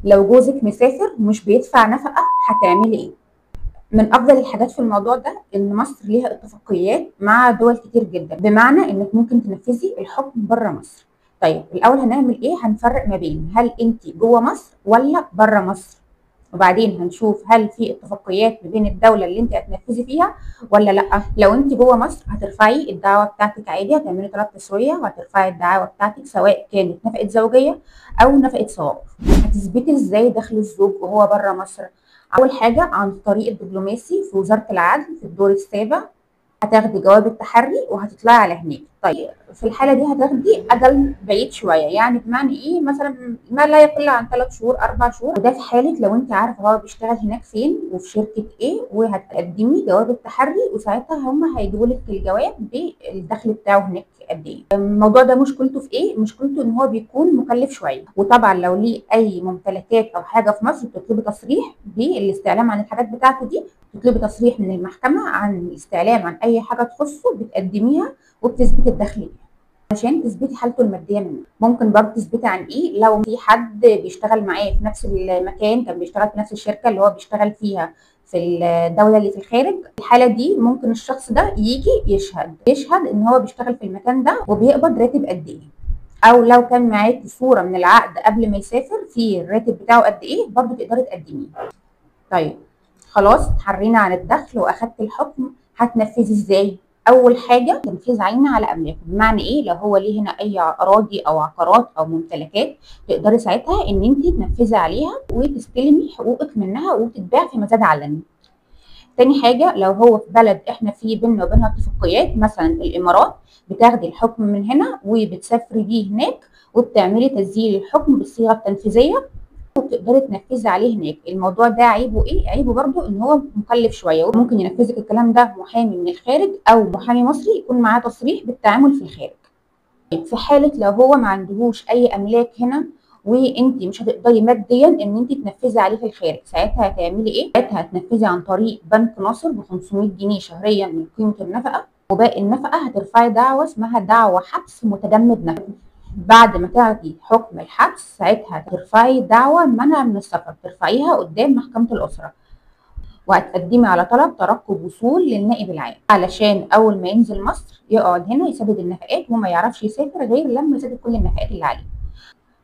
لو جوزك مسافر مش بيدفع نفقة هتعملي ايه؟ من افضل الحاجات في الموضوع ده ان مصر ليها اتفاقيات مع دول كتير جدا، بمعنى انك ممكن تنفذي الحكم بره مصر. طيب الاول هنعمل ايه؟ هنفرق ما بين هل انت جوه مصر ولا بره مصر، وبعدين هنشوف هل في اتفاقيات ما بين الدوله اللي انت هتنفذي فيها ولا لا. لو انت جوه مصر هترفعي الدعوه بتاعتك عادي، هتعملي طلب تسويه وهترفعي الدعوه بتاعتك سواء كانت نفقه زوجيه او نفقه صواب. هتثبتي ازاي دخل الزوج وهو بره مصر؟ اول حاجه عن طريق الدبلوماسي في وزاره العدل في الدور السابع، هتاخدي جواب التحري وهتطلعي على هناك. طيب في الحاله دي هتاخدي اجل بعيد شويه، يعني بمعنى ايه؟ مثلا ما لا يقل عن 3 شهور 4 شهور، وده في حاله لو انت عارفه هو بيشتغل هناك فين وفي شركه ايه، وهتقدمي جواب التحري وساعتها هم هيجيبوا لك الجواب بالدخل بتاعه هناك قد ايه. الموضوع ده مشكلته في ايه؟ مشكلته ان هو بيكون مكلف شويه، وطبعا لو ليه اي ممتلكات او حاجه في مصر بتطلبي تصريح بالاستعلام عن الحاجات بتاعته دي، تطلبي تصريح من المحكمة عن الاستعلام عن أي حاجة تخصه بتقدميها وبتثبتي الدخل إيه عشان تثبتي حالته المادية منه. ممكن برضه تثبتي عن إيه؟ لو في حد بيشتغل معاه في نفس المكان، كان بيشتغل في نفس الشركة اللي هو بيشتغل فيها في الدولة اللي في الخارج، الحالة دي ممكن الشخص ده يجي يشهد إن هو بيشتغل في المكان ده وبيقبض راتب قد إيه. او لو كان معاكي صوره من العقد قبل ما يسافر في الراتب بتاعه قد ايه برضه تقدري تقدميه. طيب خلاص اتحرينا عن الدخل واخدت الحكم، هتنفذي ازاي؟ اول حاجه تنفيذ عيني على املاكه، بمعنى ايه؟ لو هو ليه هنا اي اراضي او عقارات او ممتلكات تقدري ساعتها ان انت تنفذي عليها وتستلمي حقوقك منها وتتباع في مزاد علني. تاني حاجه لو هو في بلد احنا في بيننا وبينها اتفاقيات، مثلا الامارات، بتاخدي الحكم من هنا وبتسافري بيه هناك وبتعملي تسجيل الحكم بالصيغه التنفيذيه وبتقدري تنفذي عليه هناك. الموضوع ده عيبه ايه؟ عيبه برضو ان هو مكلف شويه، وممكن ينفذك الكلام ده محامي من الخارج او محامي مصري يكون معاه تصريح بالتعامل في الخارج. في حاله لو هو ما عندهوش اي املاك هنا وانت مش هتقدري ماديا ان انت تنفذي عليه في الخارج، ساعتها هتعملي ايه؟ ساعتها هتنفذي عن طريق بنك ناصر ب 500 جنيه شهريا من قيمه النفقه، وباقي النفقه هترفعي دعوه اسمها دعوه حبس متجمد نفقه. بعد ما تاخدي حكم الحبس ساعتها ترفعي دعوى منع من السفر، ترفعيها قدام محكمة الأسرة، وهتقدمي على طلب ترقب وصول للنائب العام علشان أول ما ينزل مصر يقعد هنا يسدد النفقات وما يعرفش يسافر غير لما يسدد كل النفقات اللي عليه.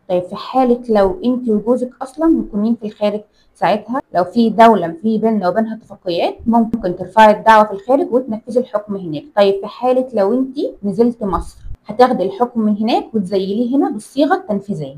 طيب في حالة لو انت وجوزك أصلا مقيمين في الخارج، ساعتها لو في دولة في بيننا وبينها اتفاقيات ممكن ترفعي الدعوة في الخارج وتنفذي الحكم هناك. طيب في حالة لو انت نزلت مصر هتاخدي الحكم من هناك وتزيليه هنا بالصيغة التنفيذية.